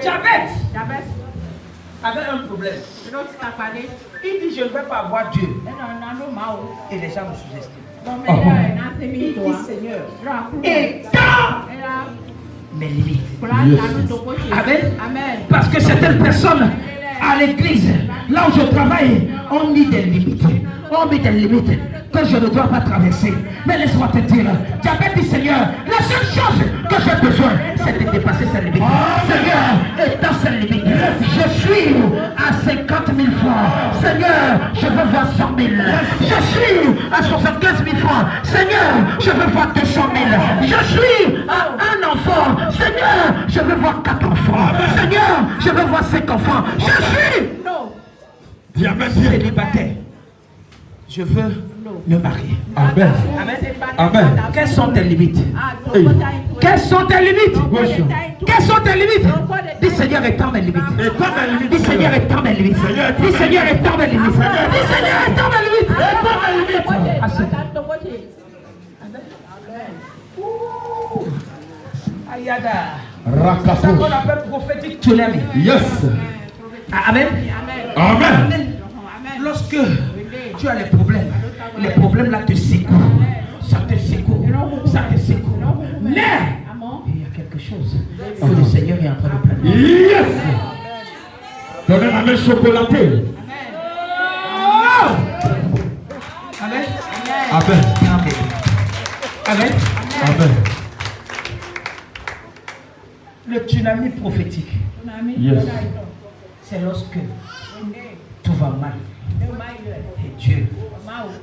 Diabète avait un problème. Il dit, je ne vais pas avoir Dieu. Et les gens me sous-estiment. Il dit, Seigneur, étends mes limites. Amen. Parce que certaines personnes à l'église, là où je travaille, ont mis des limites. Que je ne dois pas traverser. Mais laisse-moi te dire, Diabète dit, Seigneur, la seule chose que j'ai besoin, c'est de dépasser ces limites. Seigneur, étends ces limites. Je suis à 50 000 francs. Seigneur, je veux voir 100 000. Je suis à 75 000 francs. Seigneur, je veux voir 200 000. Je suis à un enfant. Seigneur, je veux voir 4 enfants. Seigneur, je veux voir 5 enfants. Je suis célibataire. Je veux me marier. Amen. Amen. Quelles sont tes limites? Quelles sont tes limites? Quelles sont tes limites? Dis Seigneur, étends mes limites. Dis Seigneur, étends mes limites. Dis Seigneur, étends mes limites. Dis Seigneur, étends mes limites. Ayada. C'est ça qu'on appelle prophétique tsunami. Yes. Amen. Amen. Lorsque tu as les problèmes là te secouent. Ça te secoue. Mais il y a quelque chose que le Seigneur est en train de planifier. Yes. Donnez la main chocolatée. Amen. Amen. Amen. Amen. Le tsunami prophétique, Yes. c'est lorsque tout va mal et Dieu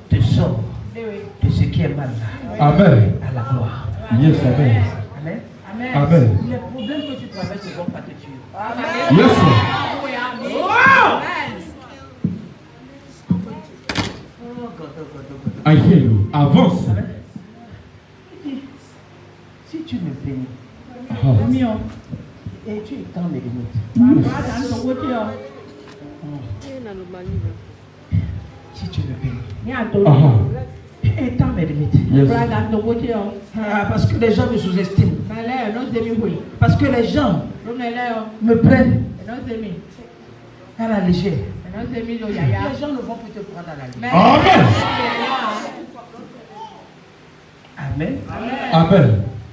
te sort de ce qui est mal Amen. à la gloire. Yes, amen. Amen. Amen. Les problèmes que tu traverses ne vont pas te tuer. Yes. I hear you. Avance. Si tu me bénis et tu étends mes limites, si tu me bénis, étends mes limites. Yes. Parce que les gens me sous-estiment. Parce que les gens me prennent à la légère. Les gens ne vont plus te prendre à la légère. Amen. Amen. Amen.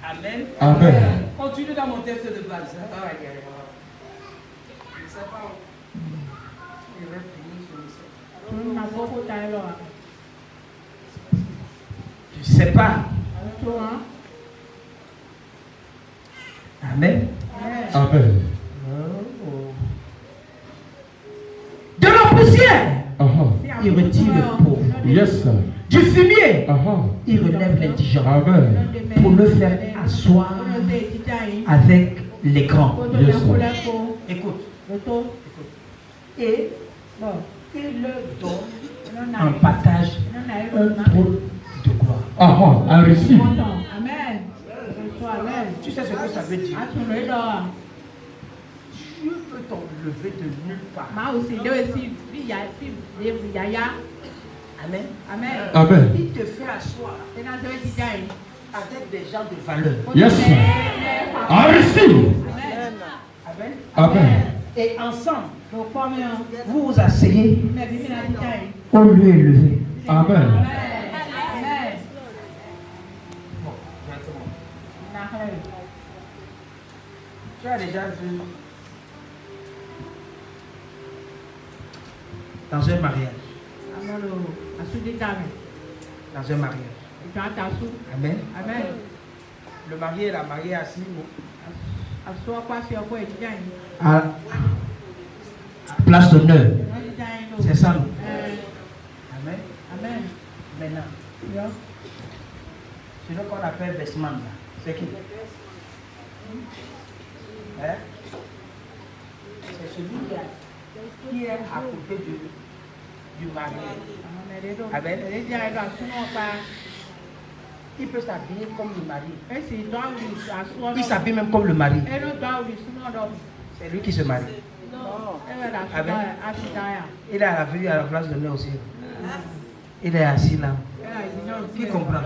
Amen. Amen. Continue dans mon texte de base. Je ne sais pas où. Je vais finir sur le Je ne sais pas. Amen. Amen. De la poussière, il retire le pauvre. Yes, sir. Du fumier, il relève l'indigent. Amen. Pour le faire asseoir avec les grands. Yes, sir. Écoute. Et il leur donne un partage, un trône de gloire. I receive. Tu sais ce que ça veut dire? Dieu peut t'enlever de nulle part. Amen. Amen. Il te fait asseoir avec des gens de valeur. Yes, sir. I receive. Amen. Amen. Et ensemble, vous vous asseyez au lieu élevé. Amen. Bon, directement. Tu as déjà vu dans un mariage. Dans un mariage. Amen. Le marié et la mariée assis à place d'honneur. C'est ça, non? Amen. Maintenant, celui qu'on appelle Besman, c'est qui? Hein? C'est celui qui est à côté du marié. Amen. Il peut s'habiller comme le mari. Il s'habille même comme le mari. C'est lui qui se marie. Amen. Il est à la vue à la place d'honneur aussi. Il est assis là. Qui comprend?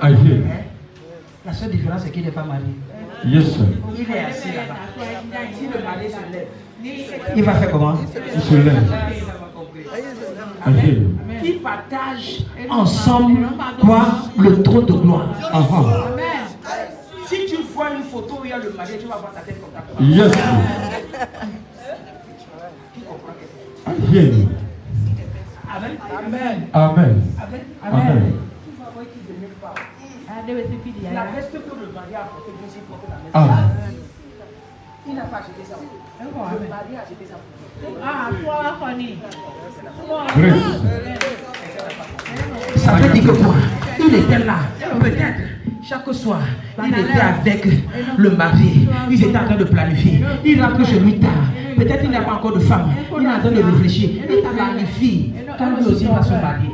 I hear. La seule différence, c'est qu'il n'est pas marié. Yes, sir. Il est assis là-bas. Si le mari se lève, il va faire comment? Il se lève. Ils partagent ensemble quoi? Le trône de gloire. Si tu vois une photo où il y a le mari, tu vas voir ta tête comme ça. Yes. Amen. Amen. Amen. Amen. Amen. Ah, La veste que le mari a portée, je suis portée la veste. Il n'a pas acheté ça. Le mari a acheté ça. Ah, toi, Fanny. Ça veut dire que quoi? Il était là. Peut-être chaque soir, il était avec le mari. Ils étaient en train de planifier. Il rentre chez lui tard. Peut-être il n'a pas encore de femme. Il est en train de réfléchir. Il planifie. Quand lui aussi va se marier.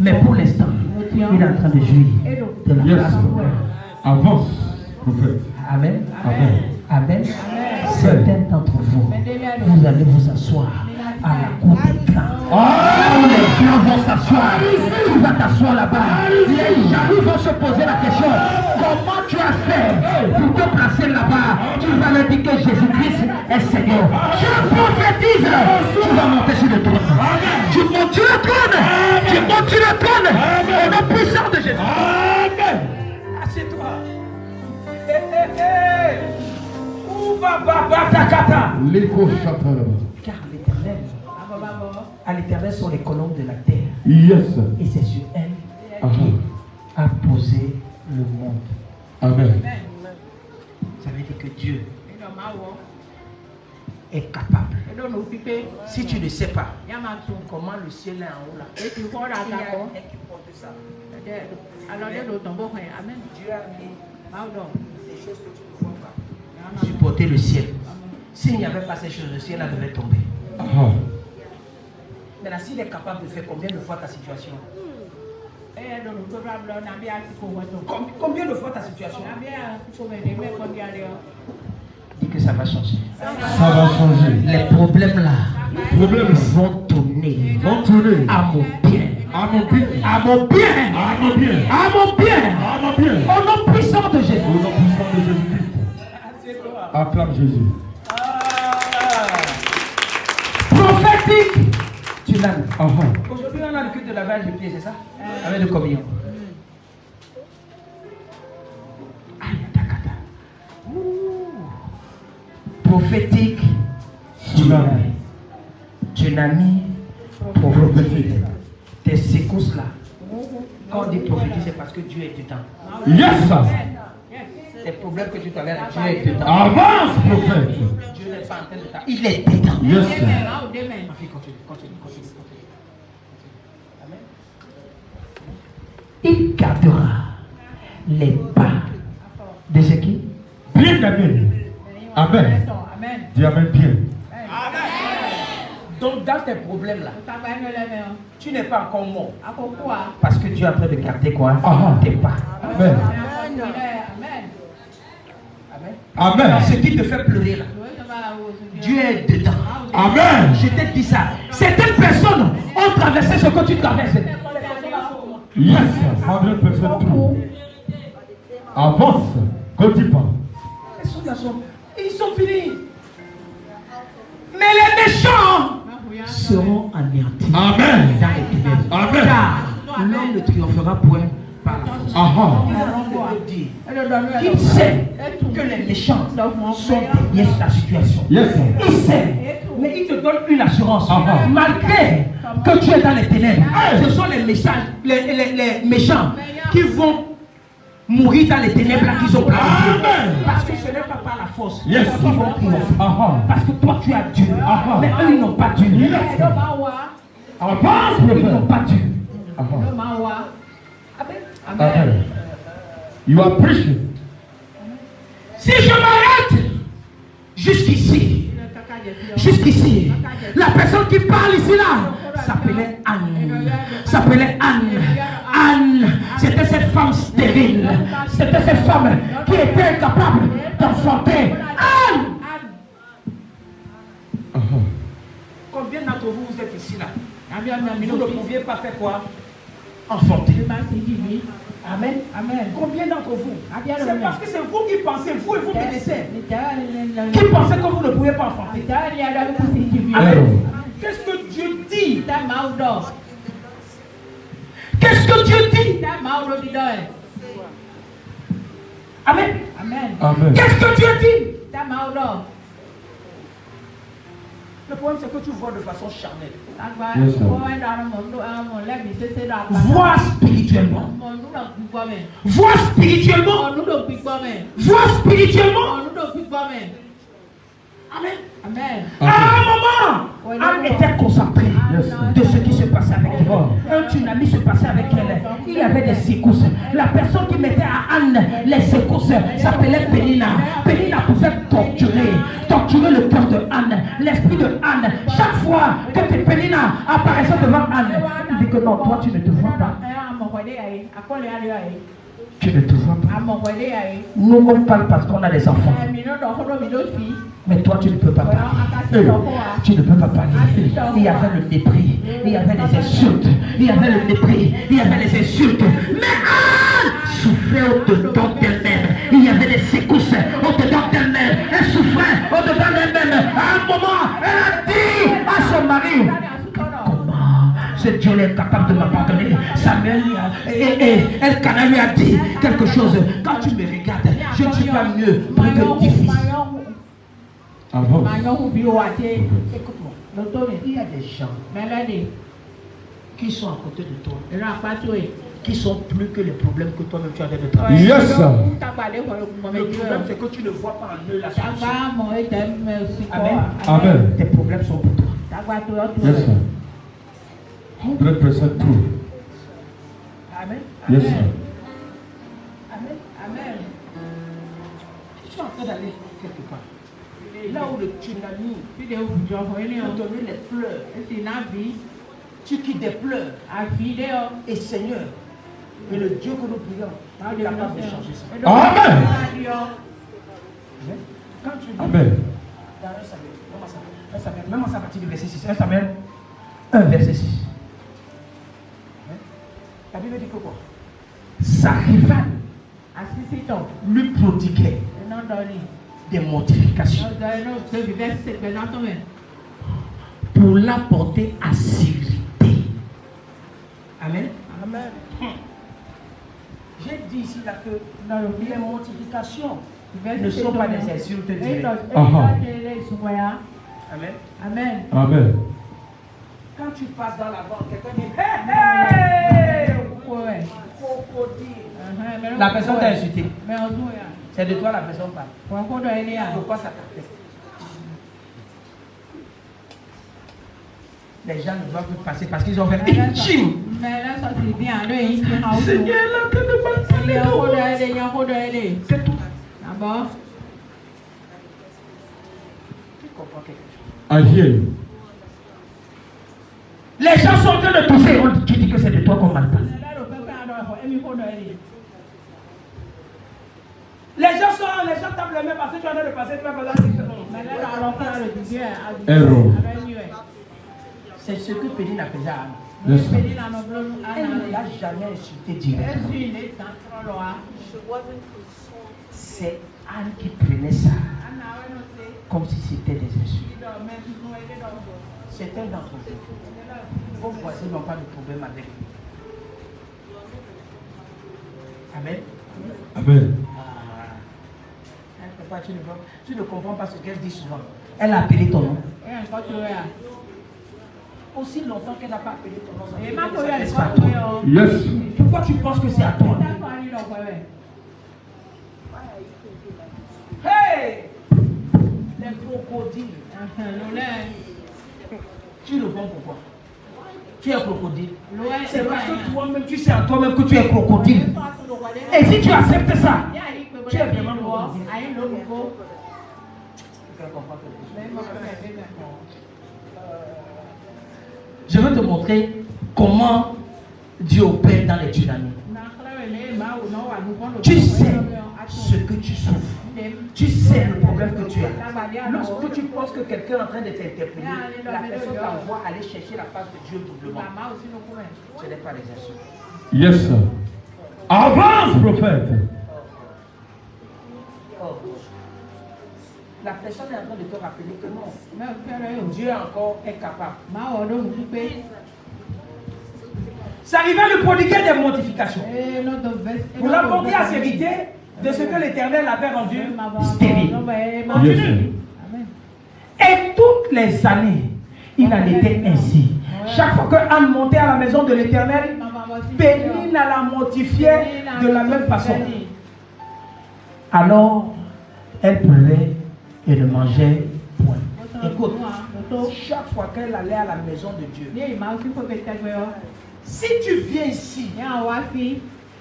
Mais pour l'instant, il est en train de jouir de la grâce de Dieu. Avance, prophète. Amen. Amen. Amen. Certains d'entre vous, vous allez vous asseoir à la cour des grands. Oh, les grands vont s'asseoir. Tu vas t'asseoir là-bas. Les jaloux vont se poser la question. Comment tu as fait pour te placer là-bas? Tu vas leur dire que Jésus-Christ est Seigneur. Je prophétise. Tu vas monter sur le trône. Tu montes sur le trône. Tu montes sur le trône. Au nom puissant de Jésus. Amen. Assieds-toi. Car l'Éternel, à l'Éternel sont les colonnes de la terre. Yes. Et c'est sur elle qui a posé le monde. Amen. Ça veut dire que Dieu est capable. Si tu ne sais pas comment le ciel est en haut là, il y a un qui porte ça. Dieu a mis des choses que tu ne vois pas. Supporter le ciel. S'il n'y avait pas ces choses, le ciel là devait tomber. Maintenant, s'il est capable de faire combien de fois ta situation? Combien de fois ta situation? Dis que ça va changer. Ça va changer. Les problèmes là vont tourner à mon bien. À mon bien. À mon bien. À mon bien. À mon bien. À mon bien. Au nom puissant de Jésus. Au nom puissant de Jésus-Christ. Acclame Jésus. Prophétique. Tu l'as. Aujourd'hui, on a le culte de lavage de pieds, c'est ça? Avec le communion. Prophétique. Tsunami. Prophétique. Tes secousses là. Quand on dit prophétique, c'est parce que Dieu est dedans. Yes. Les problèmes que tu traverses, Dieu est dedans. Avance, prophète. Dieu n'est pas en train de t'attendre. Il est dedans. Yes. Continue. Amen. Il gardera les pas de ce qui? Bien aimé. Amen. Dis amen bien. Donc dans tes problèmes là, tu n'es pas encore mort. Parce que Dieu est en train de garder quoi? Tes pas. Amen. Amen. Ce qui te fait pleurer là, Dieu est dedans. Amen. Je t'ai dit ça. Certaines personnes ont traversé ce que tu traverses. Yes. 100% tout. Avance. Continue pas. Ils sont finis. Mais les méchants seront anéantis. Amen. Dans les ténèbres. Amen. Car l'homme ne triomphera point par la force. Il sait que les méchants sont derrière ta situation. Yes. Il sait. Mais il te donne une assurance. Malgré que tu es dans les ténèbres, ce sont les méchants qui vont mourir dans les ténèbres là qu'ils ont planifié. Parce que ce n'est pas par la force. Yes. Ils vont triompher. Parce que toi tu as Dieu. Mais eux ils n'ont pas Dieu. Avance, Ils n'ont pas Dieu. Amen. You are preaching. Si je m'arrête jusqu'ici, la personne qui parle ici là s'appelait Anne. Anne, c'était cette femme stérile. C'était cette femme qui était incapable d'enfanter. Anne. Combien d'entre vous, vous êtes ici là? Vous ne pouviez pas faire quoi? Enfanter. Amen. Amen. Combien d'entre vous? Bien le C'est monde. parce que c'est vous qui pensez, vous et vos médecins, qui Qui pensez que vous ne pouvez pas enfanter. Amen. Qu'est-ce que Dieu dit? Ta mouth door. Qu'est-ce que Dieu dit? Ta mouth door the door. Amen. Amen. Amen. Qu'est-ce que Dieu dit? Ta mouth door. Le problème, c'est que tu vois de façon charnelle. Yes, sir. Vois spirituellement. Vois spirituellement. Vois spirituellement. Amen. Amen. À un moment, Anne était concentrée de ce qui se passait avec elle. Un tsunami se passait avec elle. Il y avait des secousses. La personne qui mettait à Anne les secousses s'appelait Pénina. Pénina pouvait torturer le cœur de Anne, l'esprit de Anne. Chaque fois que Pénina apparaissait devant Anne, il dit que non, toi tu ne te vois pas. Tu ne te vois pas. Nous on parle parce qu'on a des enfants. Mais toi tu ne peux pas parler. Tu ne peux pas parler. Il y avait le mépris. Il y avait des insultes. Il y avait le mépris. Il y avait les insultes. Mais Anne souffrait au-dedans d'elle-même. Il y avait des secousses au-dedans d'elle-même. Elle souffrait au-dedans d'elle-même. À un moment, elle a dit à son mari, ce Dieu est capable de m'abandonner. Samuel et Elkanah lui a dit quelque chose. Quand tu me regardes, je ne suis pas mieux que 10 fils. Avant. Écoute-moi, il y a des gens qui sont à côté de toi, qui sont plus que les problèmes que toi-même tu as de travailler. Yes, sir. Le problème, c'est que tu ne vois pas en eux la solution. Amen. Amen. Tes problèmes sont pour toi. Yes, sir. 100% true. Amen. Yes, sir. Amen. Je suis en train d'aller quelque part. Là où le tsunami a donné les pleurs, tu quittes des pleurs. Et Seigneur, et le Dieu que nous prions est capable de changer ça. Amen. Quand tu dis Amen. dans 1 Samuel, même à partir du verset 6, 1 Samuel 1, verset 6. La Bible dit que quoi? Sa rivale lui prodiguait des mortifications pour l'apporter à sécurité. Amen. Amen. J'ai dit ici là que les mortifications ne sont pas des insultes directes. Amen. Amen. Amen. Quand tu passes dans la banque, quelqu'un dit hey, hey, crocodile. La personne t'a insulté. C'est de toi la personne parle. Pourquoi ça t'affecte? Les gens ne doivent plus passer parce qu'ils ont fait intime. Seigneur, là, que ne pas. C'est tout. Tu comprends quelque chose? I hear you. Les gens sont en train de tousser. Tu dis que c'est de toi qu'on mal passe. Les gens tapent les mains parce que tu es en train de passer, tu vas passer. Error. C'est ce que Pénina faisait à Anne. Yes, sir. Elle ne l'a jamais insulté directement. C'est Anne qui prenait ça comme si c'était des insultes. Certains d'entre vous, vos voisins n'ont pas de problème avec vous. Amen. Amen. Tu ne comprends pas ce qu'elle dit souvent. Elle a appelé ton nom. Aussi longtemps qu'elle n'a pas appelé ton nom. Ça pas à toi. Yes. Pourquoi tu penses que c'est à toi? Hey! Les crocodiles. Tu le vois pourquoi? Tu es un crocodile. C'est parce que toi-même, tu sais à toi-même que tu es crocodile. Et si tu acceptes ça, tu es vraiment crocodile. Je vais te montrer comment Dieu opère dans les tsunamis. Tu sais ce que tu souffres. Tu sais le problème que tu as. Lorsque tu penses que quelqu'un est en train de t'interpeller, la personne t'envoie aller chercher la face de Dieu doublement. Ce n'est pas les insultes. Yes, sir. Avance, prophète. La personne est en train de te rappeler que non, Dieu encore est capable. Ça arrive à le prodiguer des mortifications. Vous l'apportez à s'hériter de ce que l'Éternel avait rendu stérile. Yes. Et toutes les années, il en était ainsi. Chaque fois que Anne montait à la maison de l'Éternel, Pénina la mortifiait de la même façon. Alors, elle pleurait et ne mangeait point. Écoute, chaque fois qu'elle allait à la maison de Dieu, si tu viens ici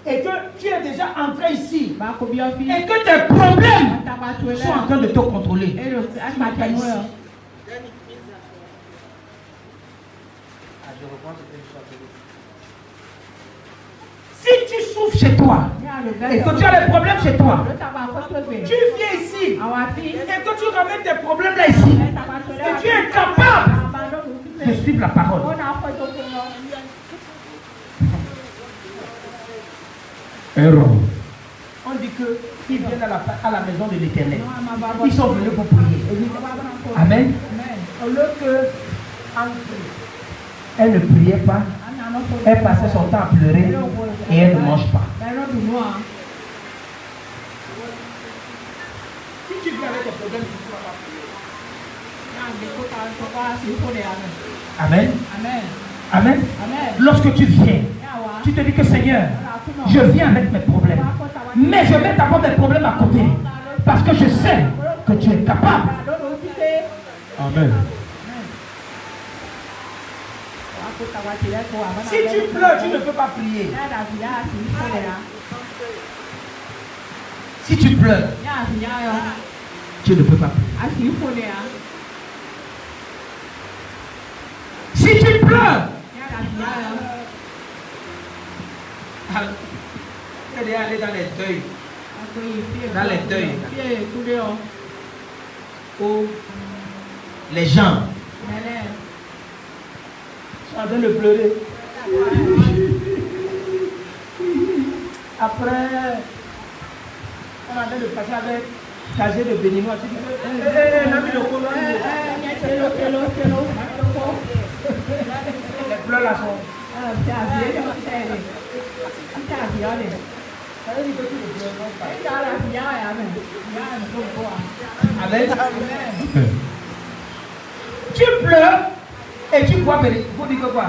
et que tu es déjà entré ici et que tes problèmes sont en train de te contrôler, tu n'as pas ici. Si tu souffres chez toi et que tu as des problèmes chez toi, tu viens ici et que tu ramènes tes problèmes là ici et tu es capable de suivre la parole. Erreur. On dit qu'ils viennent à la maison de l'Éternel. Ils sont venus pour prier. Amen. Au lieu que elle ne priait pas, elle passait son temps à pleurer et elle ne mange pas. Si tu viens avec des problèmes, tu ne vas pas. Amen. Amen. Lorsque tu viens, tu te dis que Seigneur, je viens avec mes problèmes. Mais je mets d'abord mes problèmes à côté. Parce que je sais que tu es capable. Amen. Si tu pleures, tu ne peux pas prier. Si tu pleures, tu ne peux pas prier. Si tu pleures, elle est allée dans les deuils. Dans les deuils. Où les gens sont en train de pleurer. Après, on est en train de passer avec casier de béninois. Tu dis les pleurs là sont. Amen. Tu pleures et tu crois que vous dites quoi?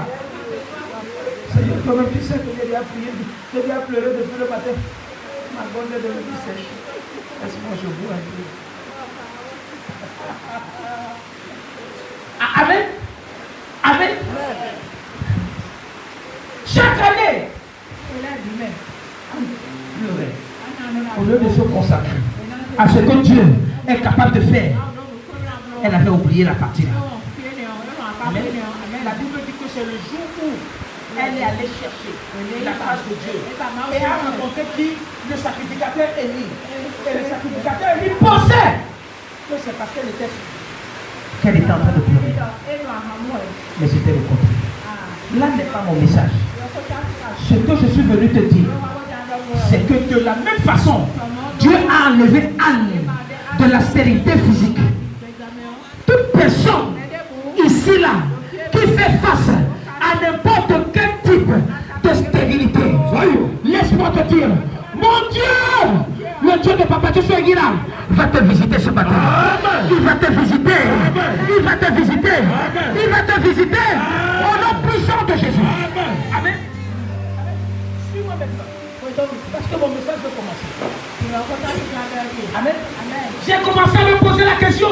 Seigneur, toi-même tu sais que j'ai déjà prié, j'ai déjà pleuré depuis le matin. Ma bonne est devenue sèche. Laisse-moi je bois un peu. Amen. Amen. Chaque année, pleurer. Au lieu de se consacrer à ce que Dieu est capable de faire, elle avait oublié la partie là. Amen. La Bible dit que c'est le jour où elle est allée chercher la face de Dieu et a rencontré qui? Le sacrificateur Élie. Et le sacrificateur Élie pensait que c'est parce qu'elle était en train de pleurer. Mais c'était le contraire. Là n'est pas mon message. Ce que je suis venu te dire, c'est que de la même façon, Dieu a enlevé Anne de la stérilité physique. Toute personne ici là qui fait face à n'importe quel type de stérilité, laisse-moi te dire, mon Dieu, le Dieu de Papa Dieu là va te visiter ce matin. Il va te visiter. Il va te visiter. Il va te visiter au nom puissant de Jésus. Amen. Suis-moi maintenant. Parce que mon message veut commencer. Amen. J'ai commencé à me poser la question.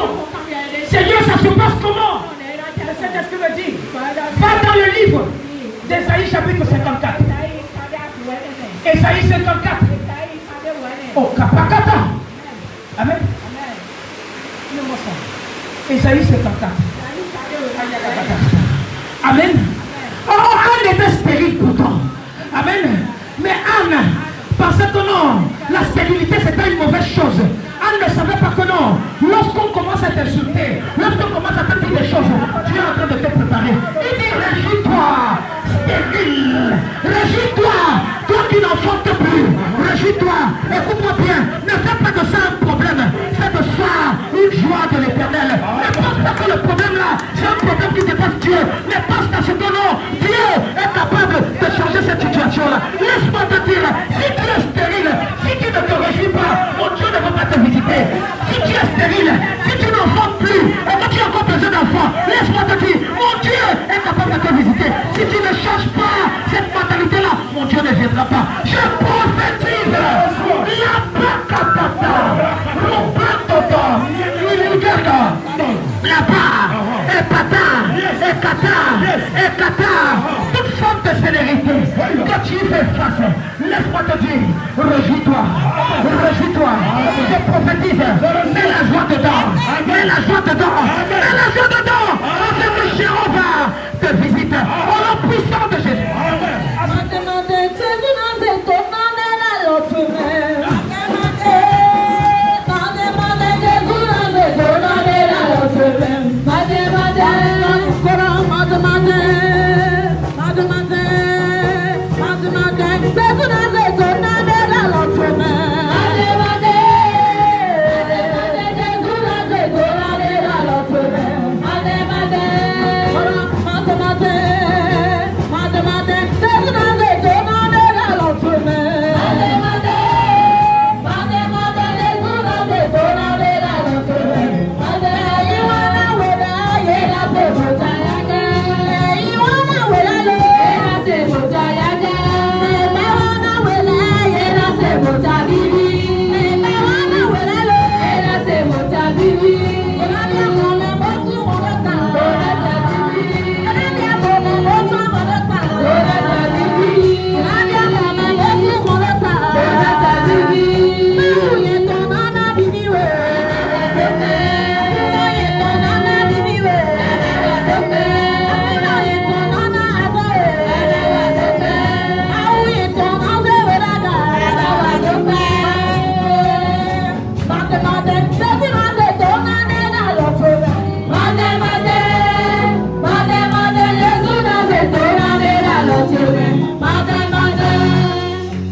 Seigneur, ça se passe comment? Le Saint-Esprit me dit, va dans le livre d'Ésaïe chapitre 54. Ésaïe 54. Oh, Kapakata. Amen. Ésaïe 54. Amen. Oh, Anne était stérile pourtant. Amen. Mais Anne pensait que non, la stérilité c'était une mauvaise chose. Anne ne savait pas que non. Lorsqu'on commence à t'insulter, lorsqu'on commence à te dire des choses, tu es en train de te préparer. Il dit, régis-toi, stérile. Régis-toi, toi qui n'enfantes plus. Régis-toi. Écoute-moi bien. Ne fais pas de ça un problème. Fais de ça une joie de l'éternel. Ne pense pas que le problème là, c'est un problème qui dépasse Dieu. Mais pense à ce que non. Dieu est capable de changer cette situation-là. Laisse-moi te dire, si tu es stérile, si tu ne te réjouis pas, mon Dieu ne va pas te visiter. Si tu es stérile, si tu n'enfantes plus, et que tu as encore besoin d'enfants, laisse-moi te dire, mon Dieu est capable de te visiter. Si tu ne changes pas cette mentalité-là, mon Dieu ne viendra pas. Je prophétise la pacatata, l'opatata, l'ilugata, là-bas, Ekata, toute forme de célérité que tu y fais face, laisse-moi te dire, réjouis-toi, je prophétise, mets la joie dedans, mets la joie dedans, afin que Jéhovah te visite, au nom puissant de Jésus.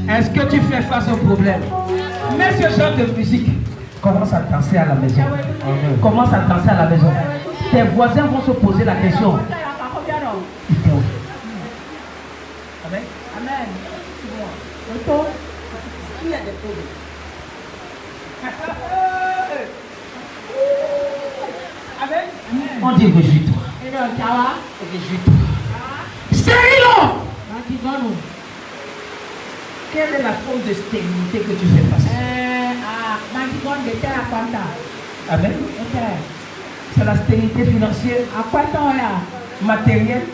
Est-ce que tu fais face au problème? Mets ce genre de musique. Commence à danser à la maison. Commence à danser à la maison. Tes voisins vont se poser la question. Amen. Amen. Il y a des problèmes. Amen. On dit réjouis-toi. Réjouis-toi. Stérile. Quelle est la forme de stérilité que tu fais face? Amen. C'est la stérilité financière, matérielle,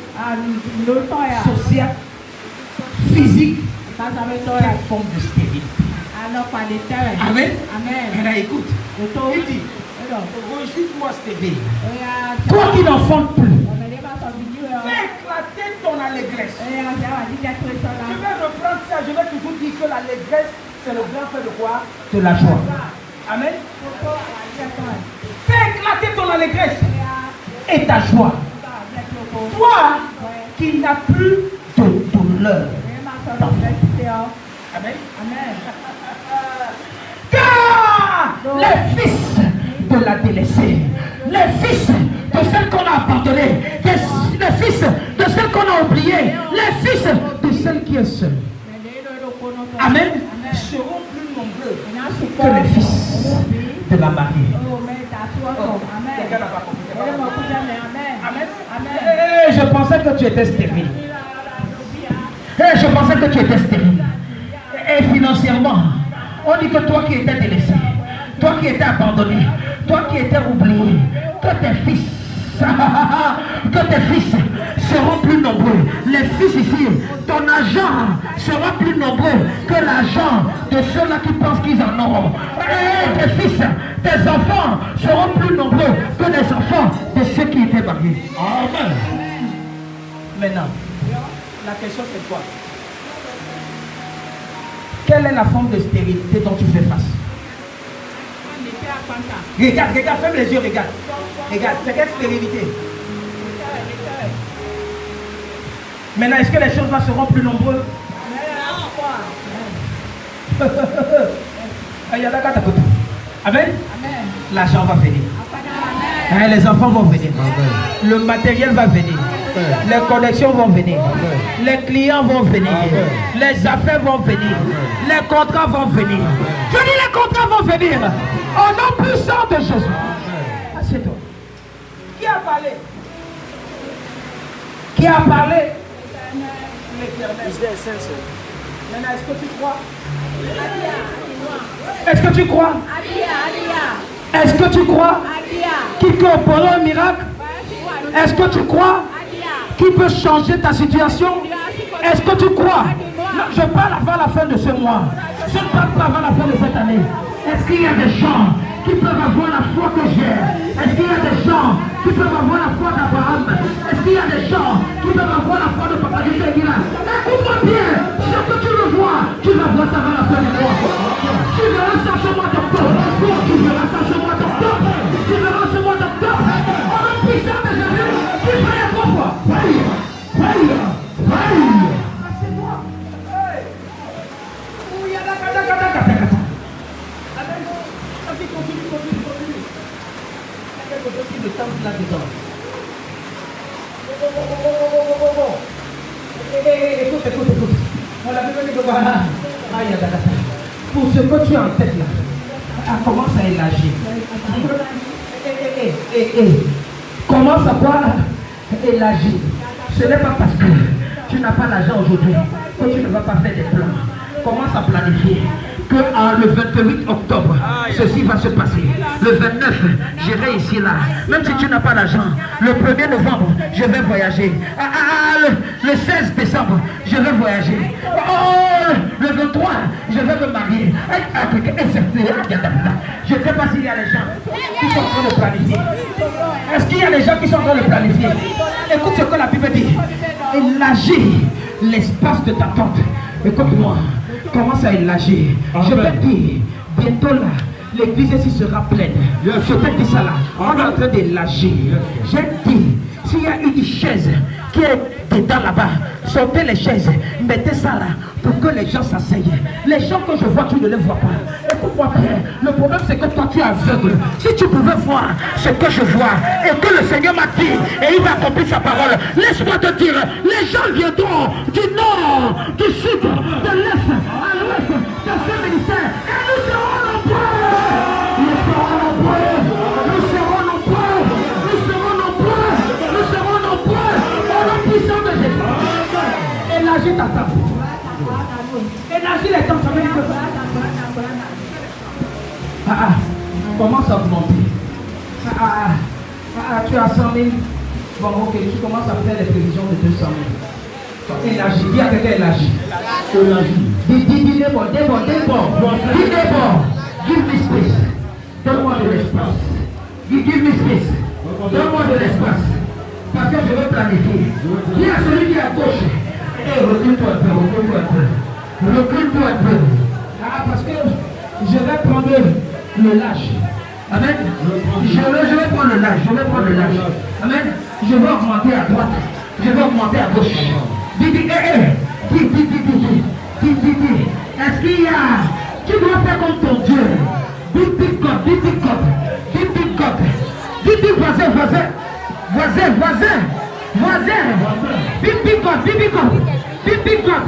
sociale, physique. Quelle forme de stérilité? Amen. Amen. Écoute. Il dit, réjouis-toi stérile. Toi qui n'enfantes plus. Fais éclater ton allégresse. Je vais reprendre ça, je vais toujours dire que l'allégresse, c'est le grand fait de quoi? De la joie. Amen. Fais éclater ton allégresse et ta joie. Toi qui n'as plus de douleur. Amen. Car les fils de la délaissée, les fils de celle qu'on a abandonnée, les fils de celle qu'on a oubliée, les fils de celle qui est seule. Amen. Seront plus nombreux que les fils de la mariée. Amen. Je pensais que tu étais stérile. Je pensais que tu étais stérile. Et financièrement, on dit que toi qui étais délaissé, toi qui étais abandonné, toi qui étais oublié, que tes fils seront plus nombreux. Les fils ici, ton argent sera plus nombreux que l'argent de ceux-là qui pensent qu'ils en ont. Et tes fils, tes enfants seront plus nombreux que les enfants de ceux qui étaient mariés. Amen. Maintenant, la question c'est quoi? Quelle est la forme de stérilité dont tu fais face? Regarde, ferme les yeux, regarde. Regarde, c'est quelle stérilité? Maintenant, est-ce que les choses là seront plus nombreuses? Amen. L'argent va venir. Hein, les enfants vont venir. Le matériel va venir. Les connexions vont venir. Les clients vont venir. Les affaires vont venir. Les contrats vont venir. Je dis les contrats vont venir. Au nom puissant de Jésus. Assieds-toi. Qui a parlé? Qui a parlé? Maintenant, est-ce que tu crois? Est-ce que tu crois? Est-ce que tu crois qu'il peut opérer un miracle? Est-ce que tu crois qu'il peut changer ta situation? Est-ce que tu crois? Non, je parle avant la fin de ce mois. Je ne parle pas avant la fin de cette année. Est-ce qu'il y a des gens qui peuvent avoir la foi que j'ai? Est-ce qu'il y a des gens qui peuvent avoir la foi d'Abraham? Est-ce qu'il y a des gens qui peuvent avoir la foi de Papa Dieu? Écoute-moi bien, ce que tu veux voir, tu vas voir ça avant la fin du mois. Tu verras ça ce mois d'octobre. Tu verras ça ce mois d'octobre. Tu verras ce mois d'octobre. On a puissant de Jésus. Tu pries à trois fois. Prie. C'est moi. Le temple là-dedans. Écoute. On l'a vu venir de voir là. Pour ce que tu as en tête là, commence à élargir. Commence à quoi? Élargir. Ce n'est pas parce que tu n'as pas l'argent aujourd'hui que tu ne vas pas faire des plans. Commence à planifier. Que le 28 octobre, ceci va se passer. Le 29, j'irai ici là. Même si tu n'as pas l'argent, le 1er novembre, je vais voyager. Le 16 décembre, je vais voyager. Le 23, je vais me marier. Je ne sais pas s'il y a des gens qui sont en train de planifier. Est-ce qu'il y a des gens qui sont en train de planifier? Écoute ce que la Bible dit. Élargir l'espace de ta tente. Écoute-moi. Commence à élargir. Je vais dire, bientôt là, l'église ici sera pleine. Je te dis ça là. On est en train d'élargir. J'ai dit, s'il y a une chaise qui est dedans là-bas, sortez les chaises, mettez ça là pour que les gens s'asseyent. Les gens que je vois, tu ne les vois pas. Écoute-moi bien, le problème c'est que toi tu es aveugle. Si tu pouvais voir ce que je vois et que le Seigneur m'a dit et il va accomplir sa parole, laisse-moi te dire, les gens viendront du nord, du sud, de l'est, à l'ouest, de ce ministère et nous serons nombreux. Nous serons nombreux. Nous serons nombreux. Nous serons nombreux. Nous serons nombreux. Au nom puissant de Jésus. Élargis ta table. Élargis les temps. Commence à augmenter. Tu as 100 000. Bon, ok, tu commences à faire les prévisions de 200 000. Élargis. Dis à quelqu'un élargis. Dis d'abord. Give me space. Donne-moi de l'espace. Give me space. Donne-moi de l'espace. Parce que je veux planifier. Dis à celui qui est à gauche. Recule-toi un peu. Parce que je vais prendre le lâche. Amen. Je vais prendre le lâche. Amen. Je vais augmenter à droite. Je vais augmenter à gauche. Dis. Est-ce qu'il y a... Tu dois faire comme ton Dieu. Big God. Dis voisin. Big God.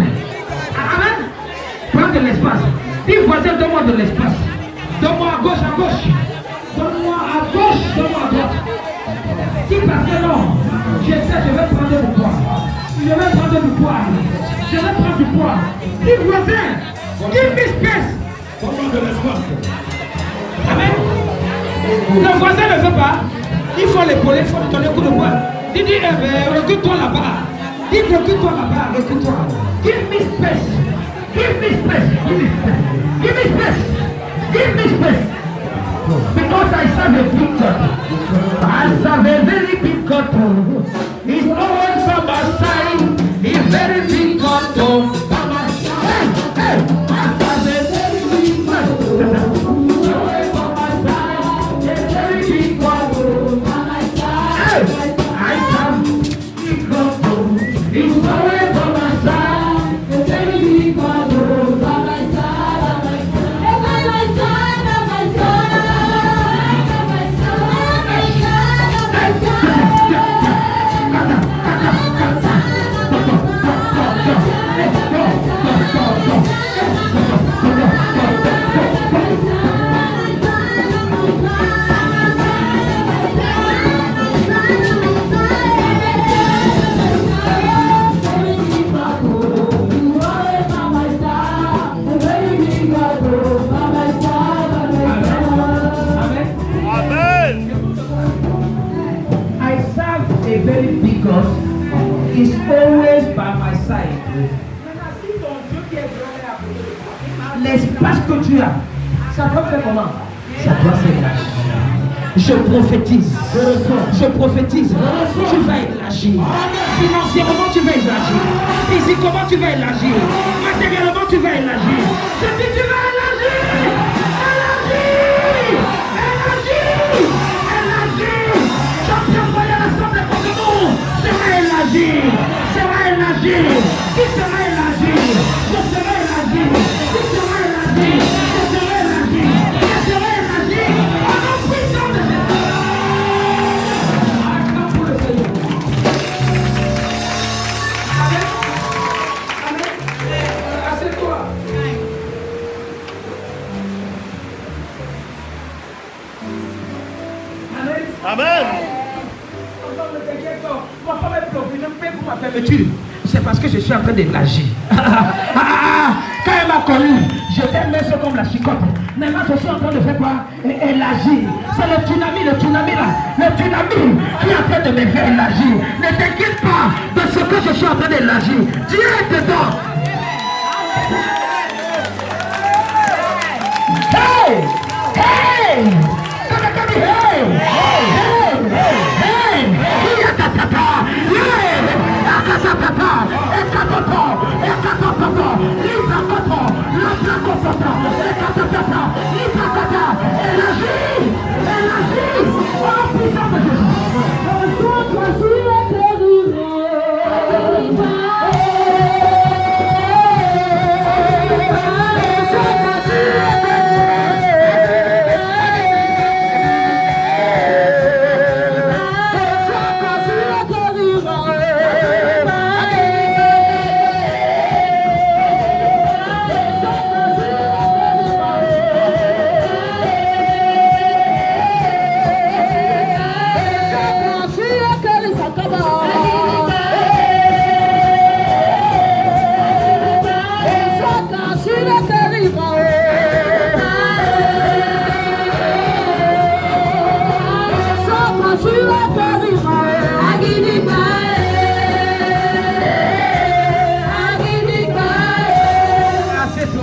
Amen. Prends de l'espace. Dis voisin, donne-moi de l'espace. Donne-moi à gauche. Donne-moi à gauche, donne-moi à droite. Dis parce que non. Je sais, je vais prendre du poids. Je vais prendre du poids. Dis voisin. Give me space. Donne-moi de l'espace. Amen. Le voisin ne veut pas. Il faut l'épauler, il faut lui donner un coup de poing. Dis, recule-toi là-bas. Recule-toi. Give me space. Because I serve a big God. I serve a very big God. He's always by my side. He's very big God. By my side. Hey. I serve a very big God. a very big God is always by my side. L'espace que tu as, ça doit faire comment? Ça doit s'élargir. Je prophétise. Je prophétise. Tu vas élargir. Financièrement, tu vas élargir. Physiquement, tu vas élargir. Matériellement, tu vas élargir. Je dis, tu vas élargir. Élargir. Élargir. Élargir. Champion royal assemblée contre nous. Sera élargir. Sera élargir. Qui sera élargir? Je serai élargir. Qui sera élargir? Je serai élargir. Je serai élargir. Au nom puissant de Jésus. Pour le Seigneur. Amen. Amen. Assieds-toi. Amen. Amen. Ma femme est préoccupée, je paie pour ma fermeture. C'est parce que je suis en train d'élargir. Quand elle m'a connu, j'étais mince comme la chicotte. Maintenant, je suis en train de faire quoi? Élargir. C'est le tsunami là. Le tsunami qui est en train de me faire élargir. Ne t'inquiète pas de ce que je suis en train d'élargir. Dieu est dedans. Hey! Hey! Hey!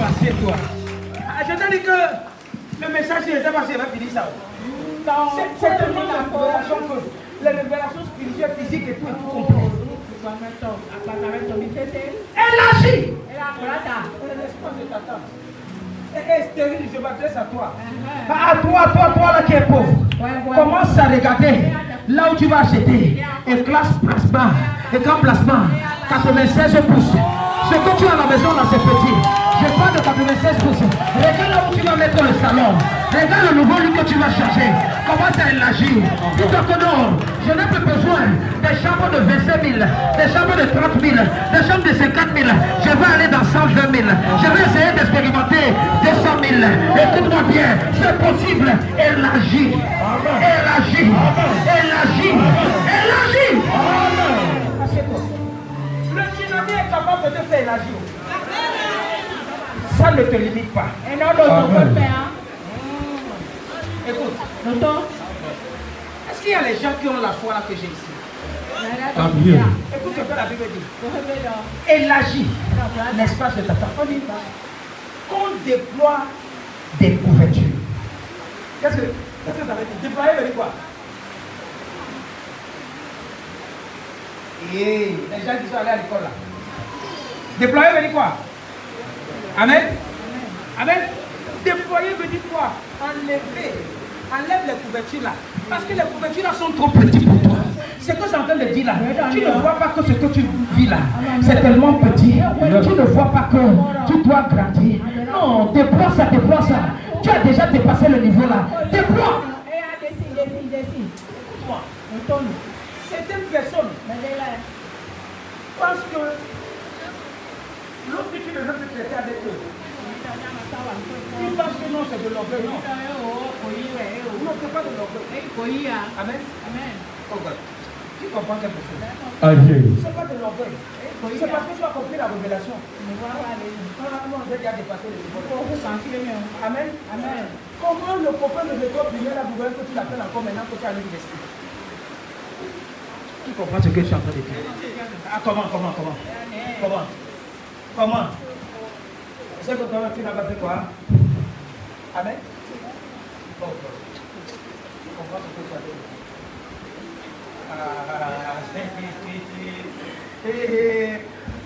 Assieds-toi. Je t'ai dit que le message n'était pas si elle va finir ça. C'est tellement la révélation que les révélations spirituelles, physiques et tout comprend. Élargis. L'espace de ta tante est stérile, je m'adresse à toi. À toi là qui es pauvre. Commence à regarder là où tu vas acheter. Et classe placement, écran placement, 96 pouces. Ce que tu as à la maison là, c'est petit. Je parle de 96 pouces. Regarde là où tu vas mettre le salon. Regarde le nouveau lit que tu vas chercher. Commence à élargir. Dis-toi que non, je n'ai plus besoin des chambres de 25 000, des chambres de 30 000, des chambres de 50 000. Je vais aller dans 120 000. Je vais essayer d'expérimenter 200 000. Écoute-moi bien, c'est possible. Élargir. Élargir. Élargir. Élargir. Assieds-toi. Le tsunami est capable de te faire élargir. Ça ne te limite pas. Écoute, est-ce qu'il y a les gens qui ont la foi là que j'ai ici? Tant mieux. Écoute ce que la Bible dit. Élargis l'espace de ta femme. On dit qu'on déploie des couvertures. Qu'est-ce que ça veut dire? Déployer veut dire quoi? Et les gens qui sont allés à l'école là. Déployer veut dire quoi? Amen. Amen. Déployer veut dire quoi? Enlève les couvertures là. Parce que les couvertures là sont trop petites pour toi. C'est ce que c'est en train de dire là. Tu ne vois pas que ce que tu vis là, c'est tellement petit. Tu ne vois pas que tu dois grandir. Non, déploie ça, déploie ça. Tu as déjà dépassé le niveau là. Déploie. Écoute-moi. Certaines personnes pensent que lorsque tu ne veux plus traiter avec eux, ils pensent que non, c'est de l'orgueil. Non, non, c'est pas de l'orgueil. Amen. Oh God. Tu comprends quelque chose? C'est pas de l'orgueil. C'est parce que tu as compris la révélation. Non, j'ai déjà dépassé le niveau. Amen. Comment le copain de l'école primaire a voulu que tu l'appelles encore maintenant que tu as l'université? Tu comprends ce que je suis en train de dire? Ah, comment? C'est que toi, tu n'as pas fait quoi? Amen? Oh, tu comprends ce que tu as dit?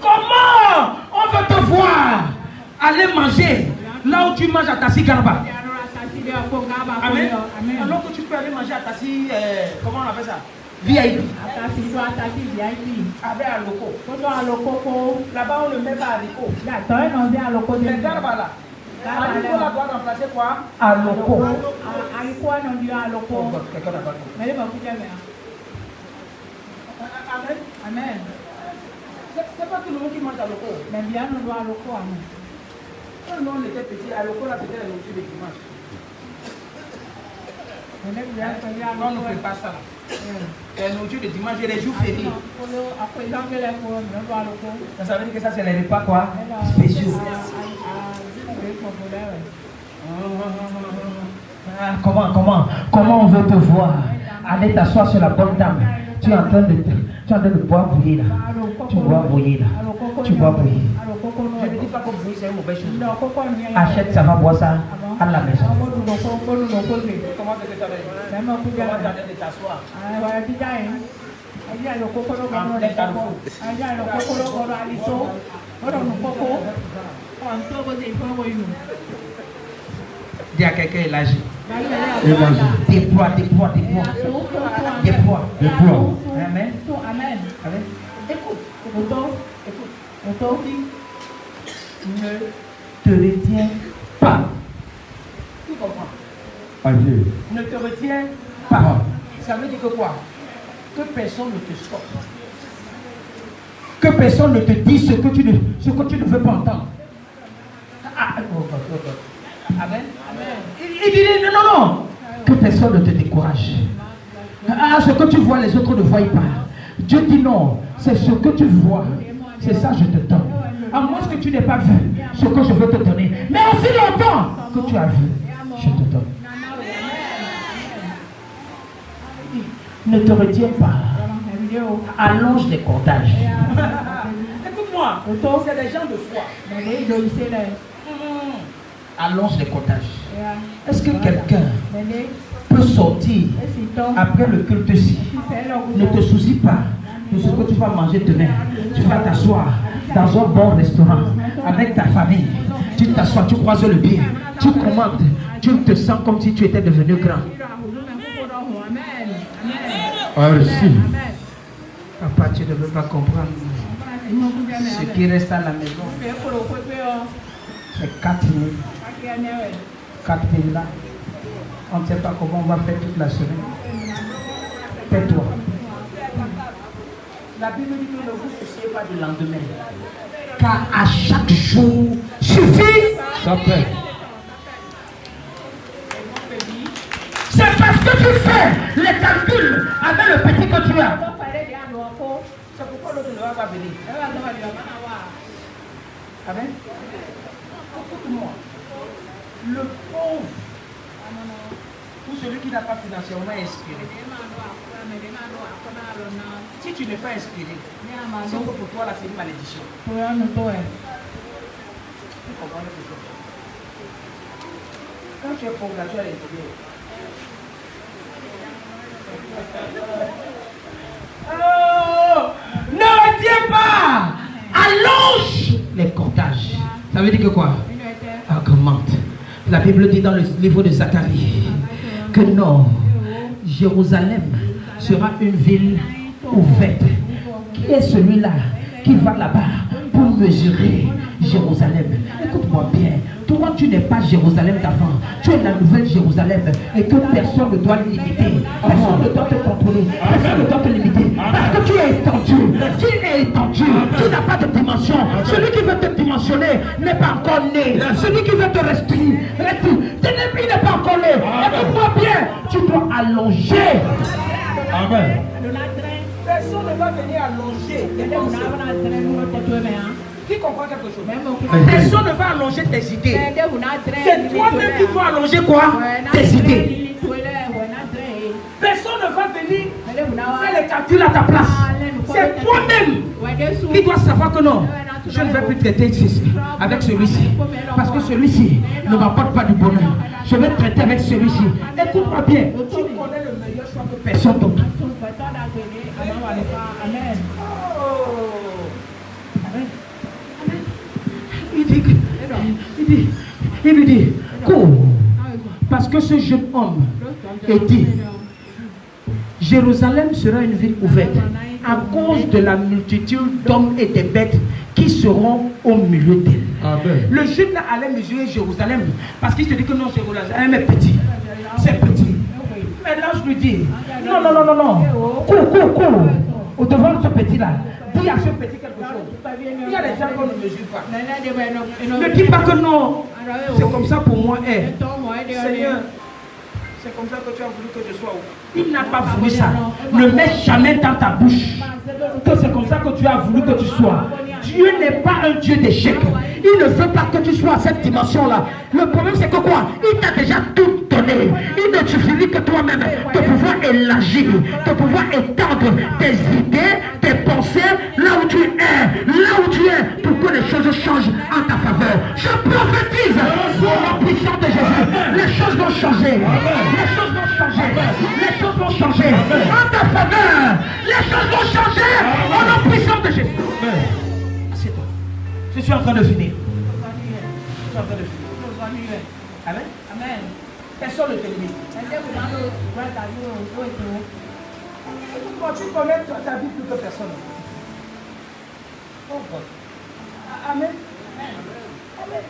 Comment on veut te voir aller manger là où tu manges à Tassi Garba? Amen. Alors que tu peux aller manger à Tassi, comment on appelle ça? VIP. Avec un loco. Là-bas, on ne met pas haricot. Mais Garba là. Haricot là doit remplacer quoi? À loco. Amen. C'est pas tout le monde qui mange à loco. Mais bien, on doit à loco. Quand on était petit, à loco là, c'était la nourriture de dimanche. Quand on ne prépare ça, la nourriture de dimanche et les jours fériés. Ça veut dire que ça, c'est les repas quoi? Spéciaux. Comment on veut te voir? Allez t'asseoir sur la bonne table. Tu es en train de boire bouillir là. Tu bois bouillir là. Je ne dis pas que bouillir c'est une mauvaise chose. Achète ça, va boire ça à la maison. Comment est-ce que tu as de t'asseoir? Dis à quelqu'un élargi. Déploie. Amen. Écoute. Ne te retiens pas. Tu comprends? Ne te retiens pas. Ça veut dire que quoi? Que personne ne te stoppe. Que personne ne te dise ce que tu ne veux pas entendre. Amen. Il dit non. Que personne ne te décourage. Ce que tu vois, les autres ne voient pas. Dieu dit non. C'est ce que tu vois. C'est ça que je te donne. À moins que tu n'aies pas vu ce que je veux te donner. Mais aussi longtemps que tu as vu, je te donne. Ne te retiens pas. Allonge les cordages. Écoute-moi. C'est des gens de foi. Allonge les cordages. Est-ce que quelqu'un peut sortir après le culte-ci? Ne te soucie pas de ce que tu vas manger demain. Tu vas t'asseoir dans un bon restaurant avec ta famille. Tu t'assois, tu croises le pied, tu commandes, tu te sens comme si tu étais devenu grand. Merci. Papa, tu ne veux pas comprendre. Ce qui reste à la maison, c'est 4 000. 4 000 là. On ne sait pas comment on va faire toute la semaine. Tais-toi. La Bible dit que ne vous souciez pas du lendemain. Car à chaque jour suffit Ça fait. C'est parce que tu fais les calculs avec le petit que tu as. C'est pourquoi l'autre ne va pas venir. Amen. Écoute-moi. Le pauvre, ou celui qui n'a pas financièrement inspiré. Si tu n'es pas inspiré, c'est que pour toi là c'est une malédiction. Tu comprends quelque chose? Quand tu es pauvre là, tu es à l'intérieur. Oh, ne retiens pas. Allonge les cordages. Ça veut dire que quoi? Augmente. La Bible dit dans le livre de Zacharie que non, Jérusalem sera une ville ouverte. Qui est celui-là qui va là-bas pour mesurer Jérusalem? Écoute-moi bien. Toi, tu n'es pas Jérusalem d'avant. Tu es la nouvelle Jérusalem. Et que personne ne doit limiter. Personne ne doit te contrôler. Personne ne doit te limiter. Parce que tu es étendu. Tu es étendu. Tu n'as pas de dimension. Celui qui veut te dimensionner n'est pas encore né. Celui qui veut te restreindre, il n'est pas encore né. Écoute-moi bien. Tu dois allonger. Amen. Personne ne va venir allonger. Qui comprend quelque chose? Personne ne va allonger tes idées. C'est toi-même qui dois allonger quoi? Tes idées. Personne ne va venir Fais les calculs à ta place. C'est toi-même qui dois savoir que non. Je ne vais plus traiter avec celui-ci. Parce que celui-ci ne m'apporte pas du bonheur. Je vais traiter avec celui-ci. Écoute-moi bien. Tu connais le meilleur choix que personne d'autre. Amen. Il lui dit, cours. Parce que ce jeune homme est dit, Jérusalem sera une ville ouverte à cause de la multitude d'hommes et de bêtes qui seront au milieu d'elle. Le jeune allait mesurer Jérusalem parce qu'il se dit que non, Jérusalem est petit. C'est petit. Mais là, je lui dis, non. Cours. Au devant de ce petit-là. Dis à ce petit quelque chose. Il y a des gens qu'on ne mesure pas. Ne dis pas que non. C'est comme ça pour moi. Seigneur, c'est comme ça que tu as voulu que je sois. Il n'a pas voulu ça. Ne mets jamais dans ta bouche que c'est comme ça que tu as voulu que tu sois. Dieu n'est pas un Dieu d'échec. Il ne veut pas que tu sois à cette dimension-là. Le problème c'est que quoi? Il t'a déjà tout donné. Il ne suffit que toi-même de pouvoir élargir, de pouvoir étendre tes idées, tes pensées là où tu es, pour que les choses changent en ta faveur. Je prophétise au puissant de Jésus. Les choses vont changer. Les choses vont changer. Les choses vont changer en ta faveur. Les choses vont changer au nom puissant de Jésus. C'est toi. Je suis en train de finir. Amen. Amen. Personne ne te limite. Tu connais ta vie plus que personne. Oh God. Amen. Amen.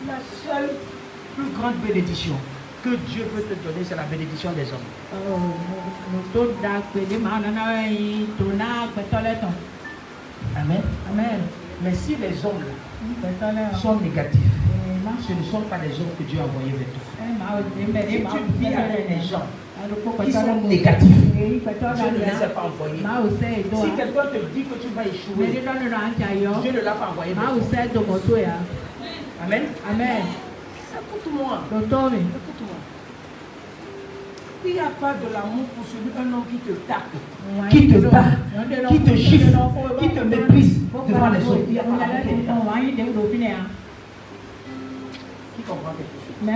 La seule plus grande bénédiction que Dieu peut te donner, c'est la bénédiction des hommes. Amen. Amen. Mais si les hommes là, sont négatifs, ce ne sont pas les hommes que Dieu a envoyés vers toi. Si tu vis avec des gens qui sont négatifs, Dieu ne les a pas envoyés. Si quelqu'un te dit que tu vas échouer, Dieu ne l'a pas envoyé vers toi. Amen. Amen. Écoute-moi. Il n'y a pas de l'amour pour celui d'un homme qui te tape, qui te bat, qui te gifle, qui te méprise devant les autres. Il n'y a pas d'amour. Qui comprend quelque chose? Il y a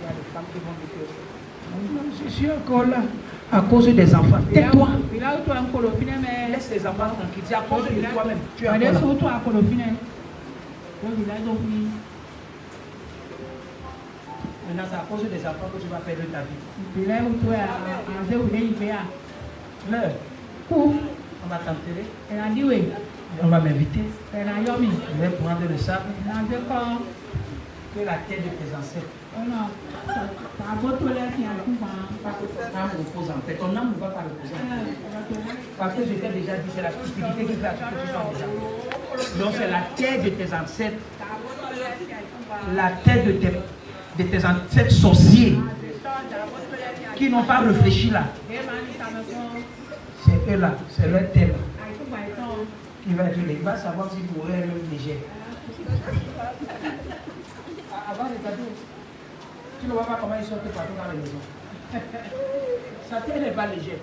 des femmes qui vont dire que je suis encore là à cause des enfants. Tais-toi. Laisse les enfants tranquilles. C'est à cause de toi-même. Tu es encore là. Maintenant, c'est à cause des enfants que tu vas perdre ta vie. Meurs. On va t'enterrer. On va m'inviter. Je vais prendre le sable. Que la tête de tes ancêtres. Repose en paix. Ton âme ne va pas reposer en paix. Parce que je t'ai déjà dit, c'est la stupidité qui fait à ce que tu sois déjà. Donc c'est la tête de tes ancêtres. La tête de tes ancêtres sorciers qui n'ont pas réfléchi là. C'est eux là, c'est leur tête. Il va savoir s'il pourrait être léger. Avant les cadeaux, tu ne vois pas comment ils sortent partout dans la maison. Sa tête n'est pas légère.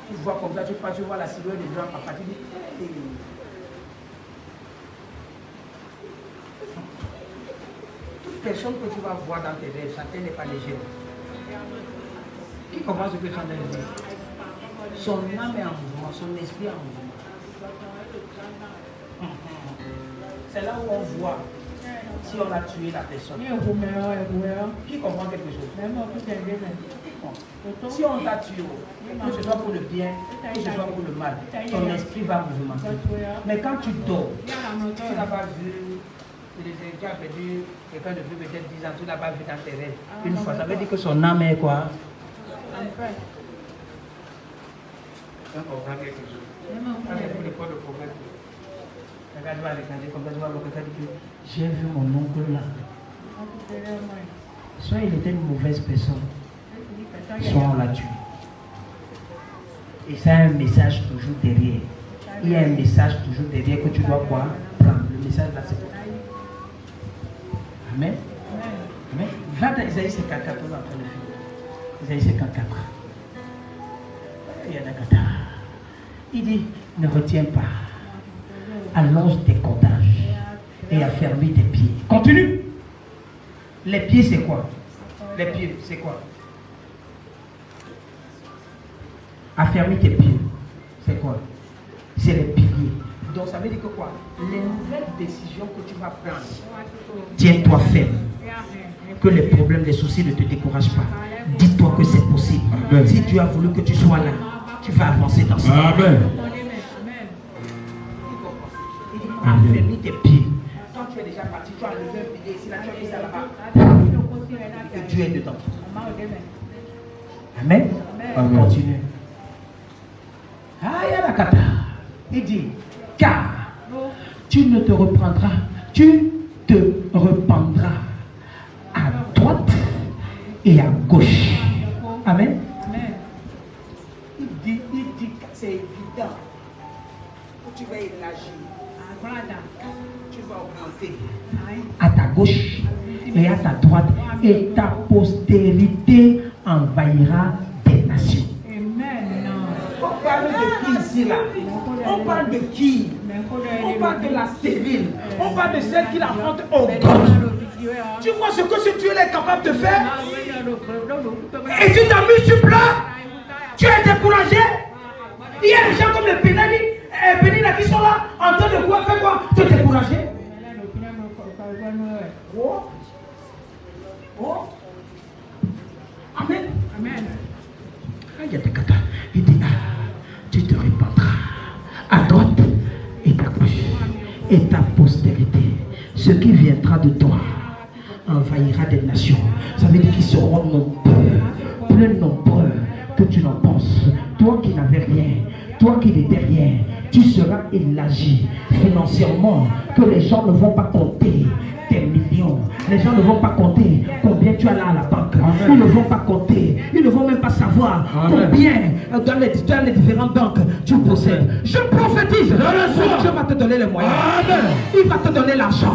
Tu vois comme ça, tu vois la silhouette de grand papa. Tu dis, toute personne que tu vas voir dans tes rêves, sa tête n'est pas légère. Qui comprend ce que tu es en train de dire? Son âme est en mouvement, son esprit est en mouvement. C'est là où on voit si on a tué la personne. Qui comprend quelque chose? Si on t'a tué, que ce soit pour le bien, que ce soit pour le mal, ton esprit va mouvementer. Mais quand tu dors, tu n'as pas vu, tu as perdu quelqu'un depuis peut-être 10 ans, tu n'as pas vu dans tes rêves une fois. Ça veut dire que son âme est quoi? Tu comprends quelque chose? C'est le corps de prophète. Regarde, tu vas regarder comme ça, tu vas voir quelqu'un dit que j'ai vu mon oncle là. Soit il était une mauvaise personne, soit on l'a tué. Et ça a un message toujours derrière. Il y a un message toujours derrière que tu dois quoi prendre. Le message là, c'est pour toi. Amen. Amen. Va dans Isaïe 54, on va après le film. Isaïe 54. Il y a un gars. Il dit, ne retiens pas. Allonge tes cordages et affermis tes pieds. Continue. Les pieds, c'est quoi? Les pieds, c'est quoi? Affermis tes pieds. C'est quoi? C'est les piliers. Donc ça veut dire que quoi? Les nouvelles décisions que tu vas prendre, tiens-toi ferme. Que les problèmes, les soucis ne te découragent pas. Dis-toi que c'est possible. Amen. Si Dieu a voulu que tu sois là, tu vas avancer dans ça. Amen. Affermis tes pieds. Quand tu es déjà parti, tu as levé un pilier ici, là, tu as mis ça là-bas. Que Dieu est dedans. Amen. Amen. Continue. Ayalakata. Il dit, car tu ne te reprendras, tu te rependras à droite et à gauche. Amen. Il dit que c'est évident que tu vas élargir, tu vas augmenter à ta gauche et à ta droite, et ta postérité envahira des nations. On parle de qui ici là? On parle de qui? On parle de la stérile. On parle de celle qui l'affronte au God. Tu vois ce que ce Dieu est capable de faire? Et tu t'amuses, tu pleures? Tu es découragé? Il y a des gens comme le Pénina qui sont là en train de quoi? Faire quoi? Te décourager? Oh. Oh. Amen. Amen. Il dit, tu te répandras à droite et à gauche, et ta postérité, ce qui viendra de toi, envahira des nations. Ça veut dire qu'ils seront nombreux, plus nombreux que tu n'en penses. Toi qui n'avais rien, toi qui n'étais rien, tu seras élargi financièrement, que les gens ne vont pas compter tes millions. Les gens ne vont pas compter combien tu as là à la banque. Amen. Ils ne vont pas compter. Ils ne vont même pas savoir combien dans les différentes banques tu possèdes. Je prophétise. Dieu va te donner les moyens. Amen. Il va te donner l'argent.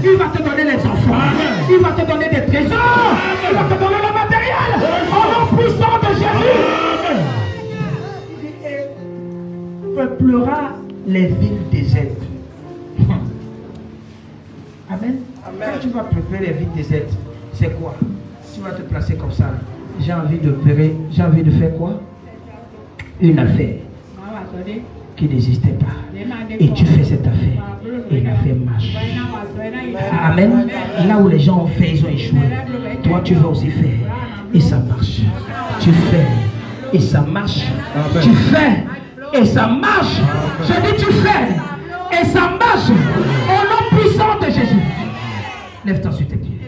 Il va te donner les enfants. Amen. Il va te donner des trésors. Amen. Il va te donner le matériel. Au nom puissant de Jésus. Il peuplera les villes désertes. Amen. Amen. Quand tu vas préparer les villes désertes, c'est quoi? Tu vas te placer comme ça. J'ai envie de faire quoi? Une affaire qui n'existait pas. Et tu fais cette affaire. Et l'affaire marche. Amen. Là où les gens ont fait, ils ont échoué. Toi, tu vas aussi faire. Et ça marche. Tu fais. Et ça marche. Amen. Tu fais. Et ça marche. Je dis tu fais. Et ça marche. Au nom puissant de Jésus. Lève-toi sur tes pieds.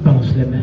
Balance les mains.